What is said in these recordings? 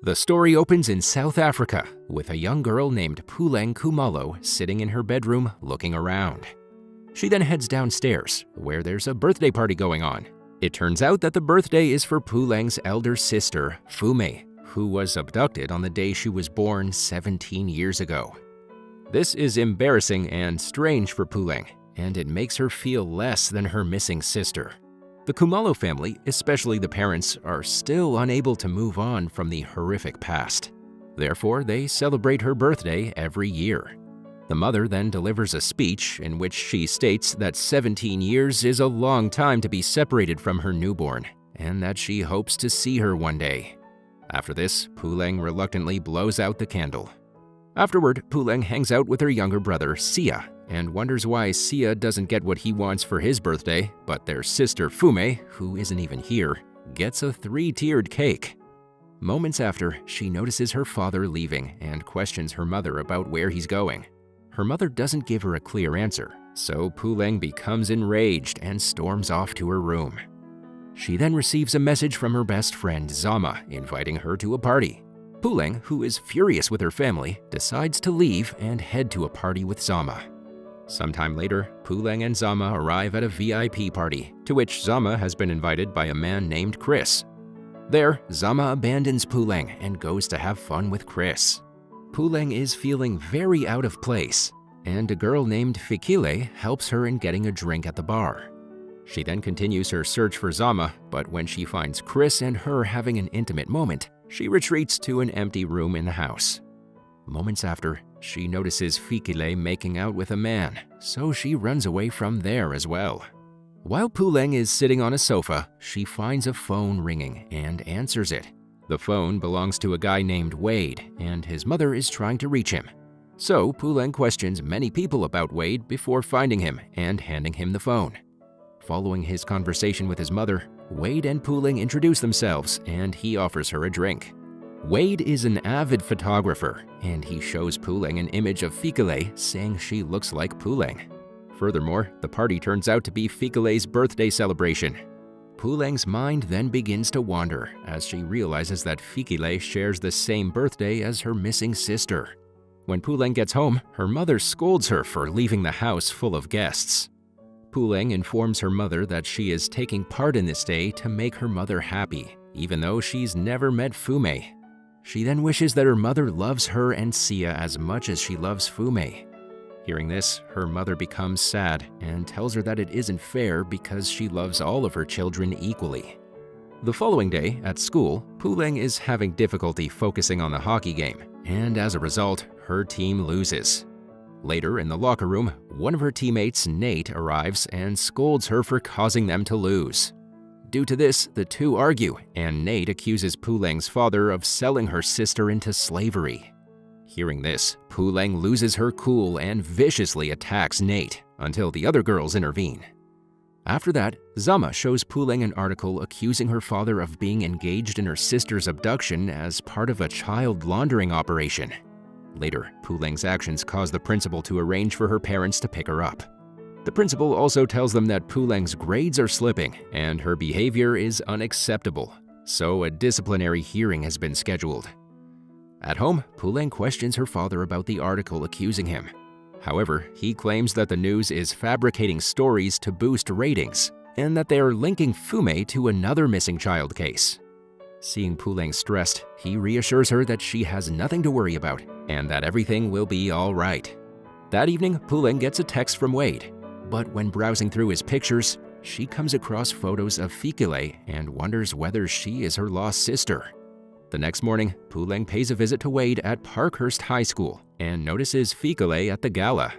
The story opens in South Africa with a young girl named Puleng Khumalo sitting in her bedroom looking around. She then heads downstairs, where there's a birthday party going on. It turns out that the birthday is for Puleng's elder sister, Fume, who was abducted on the day she was born 17 years ago. This is embarrassing and strange for Puleng, and it makes her feel less than her missing sister. The Khumalo family, especially the parents, are still unable to move on from the horrific past. Therefore, they celebrate her birthday every year. The mother then delivers a speech in which she states that 17 years is a long time to be separated from her newborn, and that she hopes to see her one day. After this, Puleng reluctantly blows out the candle. Afterward, Puleng hangs out with her younger brother, Sia, and wonders why Sia doesn't get what he wants for his birthday, but their sister Fume, who isn't even here, gets a 3-tiered cake. Moments after, she notices her father leaving and questions her mother about where he's going. Her mother doesn't give her a clear answer, so Puleng becomes enraged and storms off to her room. She then receives a message from her best friend Zama inviting her to a party. Puleng, who is furious with her family, decides to leave and head to a party with Zama. Sometime later, Puleng and Zama arrive at a VIP party, to which Zama has been invited by a man named Chris. There, Zama abandons Puleng and goes to have fun with Chris. Puleng is feeling very out of place, and a girl named Fikile helps her in getting a drink at the bar. She then continues her search for Zama, but when she finds Chris and her having an intimate moment, she retreats to an empty room in the house. Moments after, she notices Fikile making out with a man, so she runs away from there as well. While Puleng is sitting on a sofa, she finds a phone ringing and answers it. The phone belongs to a guy named Wade, and his mother is trying to reach him. So Puleng questions many people about Wade before finding him and handing him the phone. Following his conversation with his mother, Wade and Puleng introduce themselves, and he offers her a drink. Wade is an avid photographer, and he shows Puleng an image of Fikile, saying she looks like Puleng. Furthermore, the party turns out to be Fikile's birthday celebration. Puleng's mind then begins to wander as she realizes that Fikile shares the same birthday as her missing sister. When Puleng gets home, her mother scolds her for leaving the house full of guests. Puleng informs her mother that she is taking part in this day to make her mother happy, even though she's never met Fume. She then wishes that her mother loves her and Sia as much as she loves Fume. Hearing this, her mother becomes sad and tells her that it isn't fair because she loves all of her children equally. The following day, at school, Puleng is having difficulty focusing on the hockey game, and as a result, her team loses. Later in the locker room, one of her teammates, Nate, arrives and scolds her for causing them to lose. Due to this, the two argue, and Nate accuses Puleng's father of selling her sister into slavery. Hearing this, Puleng loses her cool and viciously attacks Nate until the other girls intervene. After that, Zama shows Puleng an article accusing her father of being engaged in her sister's abduction as part of a child laundering operation. Later, Puleng's actions cause the principal to arrange for her parents to pick her up. The principal also tells them that Puleng's grades are slipping and her behavior is unacceptable, so a disciplinary hearing has been scheduled. At home, Puleng questions her father about the article accusing him. However, he claims that the news is fabricating stories to boost ratings and that they are linking Fume to another missing child case. Seeing Puleng stressed, he reassures her that she has nothing to worry about and that everything will be all right. That evening, Puleng gets a text from Wade, but when browsing through his pictures, she comes across photos of Fikile and wonders whether she is her lost sister. The next morning, Puleng pays a visit to Wade at Parkhurst High School and notices Fikile at the gala.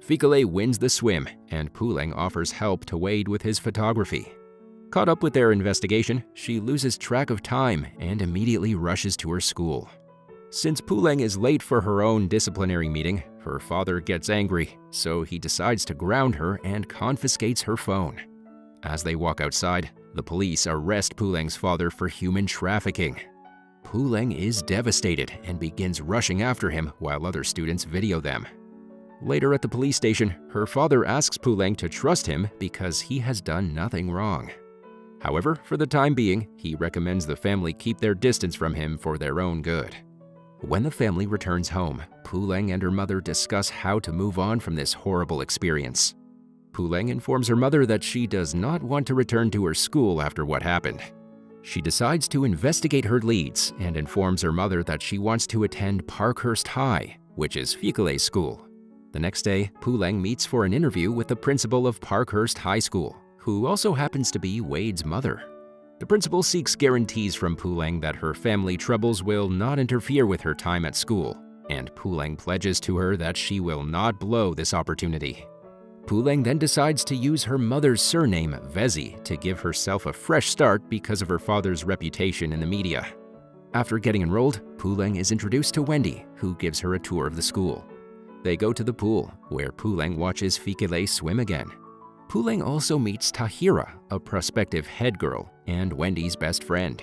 Fikile wins the swim, and Puleng offers help to Wade with his photography. Caught up with their investigation, she loses track of time and immediately rushes to her school. Since Puleng is late for her own disciplinary meeting, her father gets angry, so he decides to ground her and confiscates her phone. As they walk outside, the police arrest Puleng's father for human trafficking. Puleng is devastated and begins rushing after him while other students video them. Later at the police station, her father asks Puleng to trust him because he has done nothing wrong. However, for the time being, he recommends the family keep their distance from him for their own good. When the family returns home, Puleng and her mother discuss how to move on from this horrible experience. Puleng informs her mother that she does not want to return to her school after what happened. She decides to investigate her leads and informs her mother that she wants to attend Parkhurst High, which is Fikale's school. The next day, Puleng meets for an interview with the principal of Parkhurst High School, who also happens to be Wade's mother. The principal seeks guarantees from Puleng that her family troubles will not interfere with her time at school, and Puleng pledges to her that she will not blow this opportunity. Puleng then decides to use her mother's surname, Vezi, to give herself a fresh start because of her father's reputation in the media. After getting enrolled, Puleng is introduced to Wendy, who gives her a tour of the school. They go to the pool, where Puleng watches Fikale swim again. Puleng also meets Tahira, a prospective head girl and Wendy's best friend.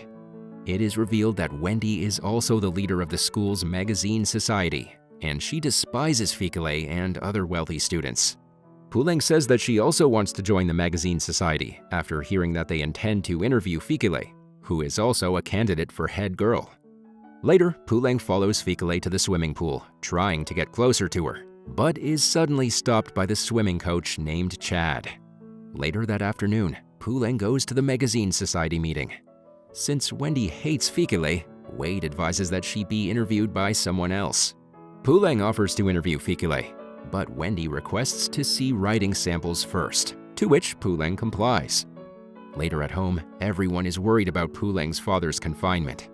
It is revealed that Wendy is also the leader of the school's magazine society, and she despises Fikale and other wealthy students. Puleng says that she also wants to join the magazine society after hearing that they intend to interview Fikale, who is also a candidate for head girl. Later, Puleng follows Fikale to the swimming pool, trying to get closer to her, but is suddenly stopped by the swimming coach named Chad. Later that afternoon, Puleng goes to the magazine society meeting. Since Wendy hates Fikale, Wade advises that she be interviewed by someone else. Puleng offers to interview Fikale, but Wendy requests to see writing samples first, to which Puleng complies. Later at home, everyone is worried about Puleng's father's confinement.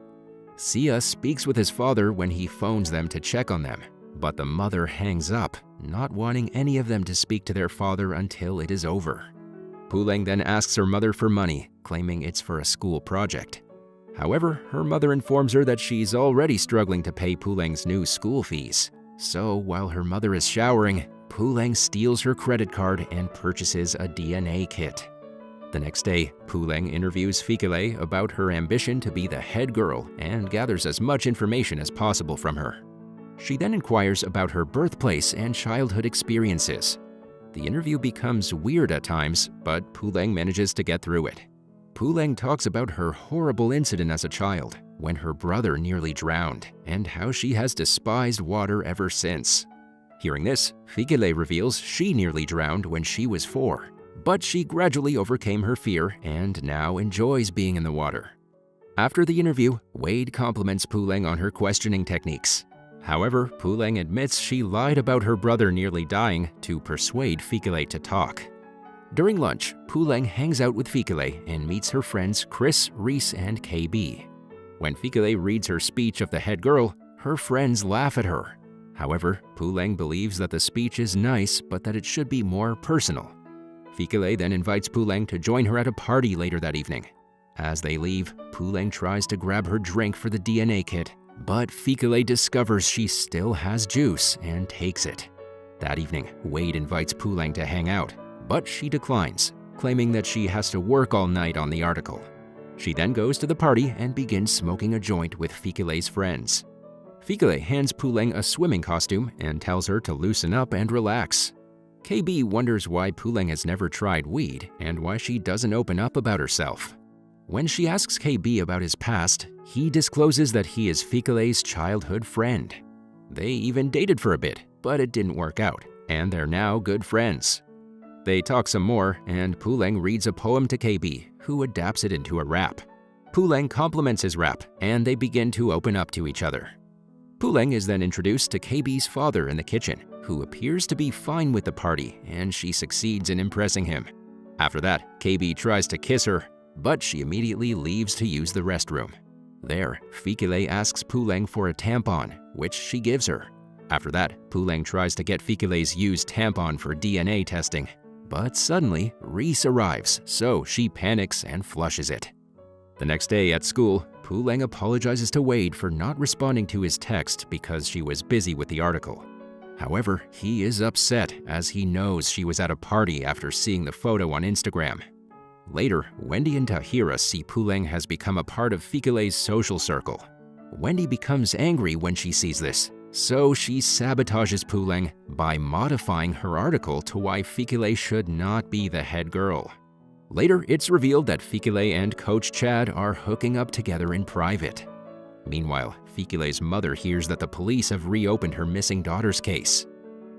Sia speaks with his father when he phones them to check on them, but the mother hangs up, not wanting any of them to speak to their father until it is over. Puleng then asks her mother for money, claiming it's for a school project. However, her mother informs her that she's already struggling to pay Puleng's new school fees. So while her mother is showering, Puleng steals her credit card and purchases a DNA kit. The next day, Puleng interviews Fikale about her ambition to be the head girl and gathers as much information as possible from her. She then inquires about her birthplace and childhood experiences. The interview becomes weird at times, but Puleng manages to get through it. Puleng talks about her horrible incident as a child, when her brother nearly drowned, and how she has despised water ever since. Hearing this, Fikale reveals she nearly drowned when she was 4, but she gradually overcame her fear and now enjoys being in the water. After the interview, Wade compliments Puleng on her questioning techniques. However, Puleng admits she lied about her brother nearly dying to persuade Fikale to talk. During lunch, Puleng hangs out with Fikale and meets her friends Chris, Reese, and KB. When Fikale reads her speech of the head girl, her friends laugh at her. However, Puleng believes that the speech is nice, but that it should be more personal. Fikale then invites Puleng to join her at a party later that evening. As they leave, Puleng tries to grab her drink for the DNA kit, but Fikale discovers she still has juice and takes it. That evening, Wade invites Puleng to hang out, but she declines, claiming that she has to work all night on the article. She then goes to the party and begins smoking a joint with Fikale's friends. Fikale hands Puleng a swimming costume and tells her to loosen up and relax. KB wonders why Puleng has never tried weed and why she doesn't open up about herself. When she asks KB about his past, he discloses that he is Fikale's childhood friend. They even dated for a bit, but it didn't work out, and they're now good friends. They talk some more, and Puleng reads a poem to KB, who adapts it into a rap. Puleng compliments his rap, and they begin to open up to each other. Puleng is then introduced to KB's father in the kitchen, who appears to be fine with the party, and she succeeds in impressing him. After that, KB tries to kiss her, but she immediately leaves to use the restroom. There, Fikale asks Puleng for a tampon, which she gives her. After that, Puleng tries to get Fikale's used tampon for DNA testing, but suddenly, Reese arrives, so she panics and flushes it. The next day at school, Puleng apologizes to Wade for not responding to his text because she was busy with the article. However, he is upset as he knows she was at a party after seeing the photo on Instagram. Later, Wendy and Tahira see Puleng has become a part of Fikale's social circle. Wendy becomes angry when she sees this, so she sabotages Puleng by modifying her article to why Fikale should not be the head girl. Later, it's revealed that Fikile and Coach Chad are hooking up together in private. Meanwhile, Fikile's mother hears that the police have reopened her missing daughter's case.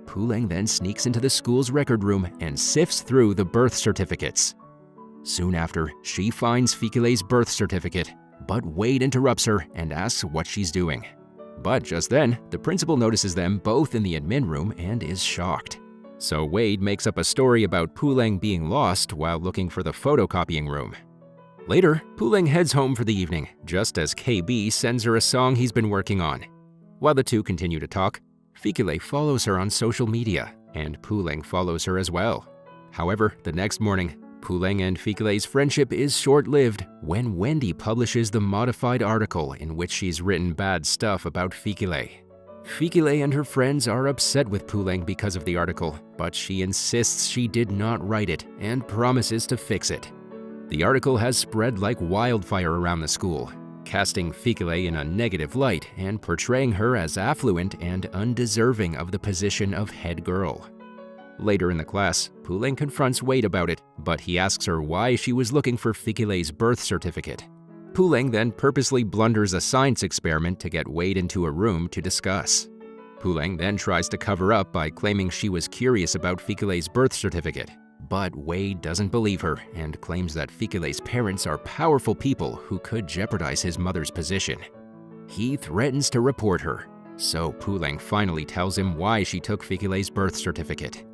Puleng then sneaks into the school's record room and sifts through the birth certificates. Soon after, she finds Fikile's birth certificate, but Wade interrupts her and asks what she's doing. But just then, the principal notices them both in the admin room and is shocked. So Wade makes up a story about Puleng being lost while looking for the photocopying room. Later, Puleng heads home for the evening, just as KB sends her a song he's been working on. While the two continue to talk, Fikile follows her on social media, and Puleng follows her as well. However, the next morning, Puleng and Fikile's friendship is short-lived when Wendy publishes the modified article in which she's written bad stuff about Fikile. Fikile and her friends are upset with Puleng because of the article, but she insists she did not write it and promises to fix it. The article has spread like wildfire around the school, casting Fikile in a negative light and portraying her as affluent and undeserving of the position of head girl. Later in the class, Puleng confronts Wade about it, but he asks her why she was looking for Fikile's birth certificate. Puleng then purposely blunders a science experiment to get Wade into a room to discuss. Puleng then tries to cover up by claiming she was curious about Fikile's birth certificate, but Wade doesn't believe her and claims that Fikile's parents are powerful people who could jeopardize his mother's position. He threatens to report her, so Puleng finally tells him why she took Fikile's birth certificate.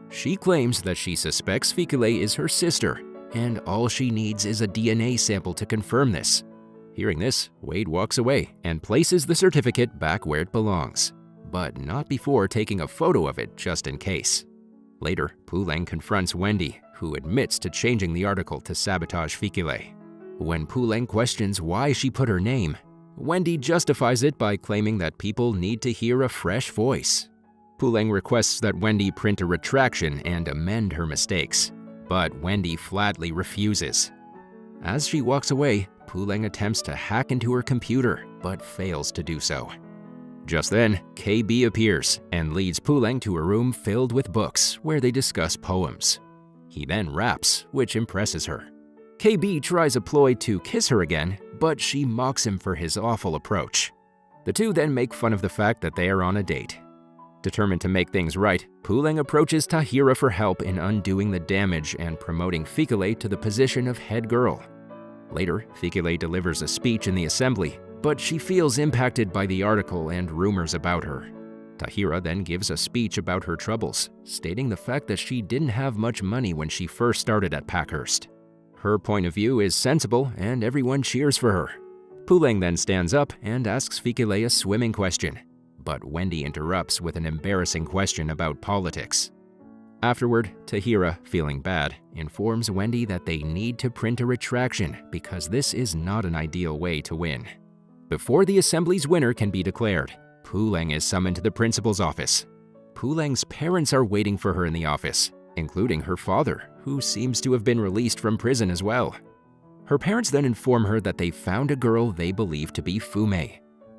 She claims that she suspects Fikile is her sister, and all she needs is a DNA sample to confirm this. Hearing this, Wade walks away and places the certificate back where it belongs, but not before taking a photo of it just in case. Later, Puleng confronts Wendy, who admits to changing the article to sabotage Fikile. When Puleng questions why she put her name, Wendy justifies it by claiming that people need to hear a fresh voice. Puleng requests that Wendy print a retraction and amend her mistakes, but Wendy flatly refuses. As she walks away, Puleng attempts to hack into her computer, but fails to do so. Just then, KB appears and leads Puleng to a room filled with books where they discuss poems. He then raps, which impresses her. KB tries a ploy to kiss her again, but she mocks him for his awful approach. The two then make fun of the fact that they are on a date. Determined to make things right, Puleng approaches Tahira for help in undoing the damage and promoting Fikile to the position of head girl. Later, Fikile delivers a speech in the assembly, but she feels impacted by the article and rumors about her. Tahira then gives a speech about her troubles, stating the fact that she didn't have much money when she first started at Packhurst. Her point of view is sensible and everyone cheers for her. Puleng then stands up and asks Fikile a swimming question, but Wendy interrupts with an embarrassing question about politics. Afterward, Tahira, feeling bad, informs Wendy that they need to print a retraction because this is not an ideal way to win. Before the assembly's winner can be declared, Puleng is summoned to the principal's office. Puleng's parents are waiting for her in the office, including her father, who seems to have been released from prison as well. Her parents then inform her that they found a girl they believe to be Fume,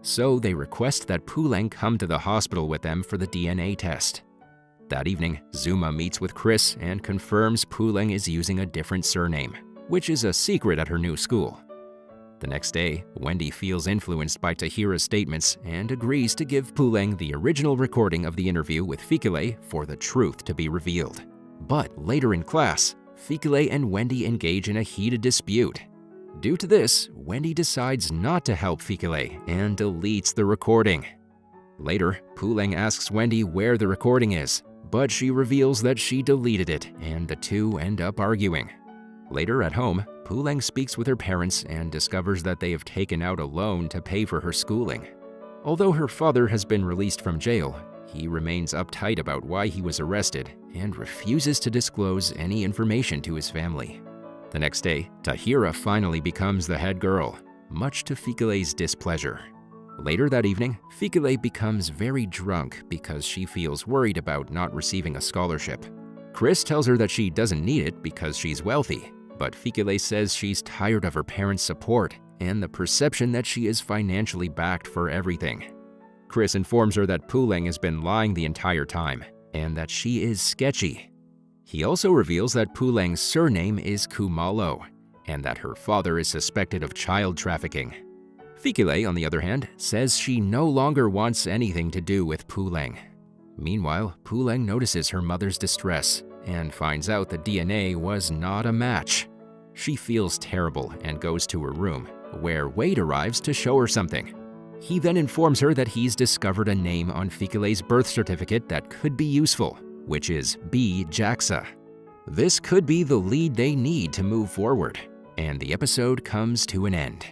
so they request that Puleng come to the hospital with them for the DNA test. That evening, Zuma meets with Chris and confirms Puleng is using a different surname, which is a secret at her new school. The next day, Wendy feels influenced by Tahira's statements and agrees to give Puleng the original recording of the interview with Fikile for the truth to be revealed. But later in class, Fikile and Wendy engage in a heated dispute. Due to this, Wendy decides not to help Fikile and deletes the recording. Later, Puleng asks Wendy where the recording is, but she reveals that she deleted it and the two end up arguing. Later at home, Puleng speaks with her parents and discovers that they have taken out a loan to pay for her schooling. Although her father has been released from jail, he remains uptight about why he was arrested and refuses to disclose any information to his family. The next day, Tahira finally becomes the head girl, much to Fikile's displeasure. Later that evening, Fikile becomes very drunk because she feels worried about not receiving a scholarship. Chris tells her that she doesn't need it because she's wealthy, but Fikile says she's tired of her parents' support and the perception that she is financially backed for everything. Chris informs her that Puleng has been lying the entire time and that she is sketchy. He also reveals that Puleng's surname is Kumalo, and that her father is suspected of child trafficking. Fikile, on the other hand, says she no longer wants anything to do with Puleng. Meanwhile, Puleng notices her mother's distress and finds out the DNA was not a match. She feels terrible and goes to her room, where Wade arrives to show her something. He then informs her that he's discovered a name on Fikile's birth certificate that could be useful, which is B. Jaxa. This could be the lead they need to move forward, and the episode comes to an end.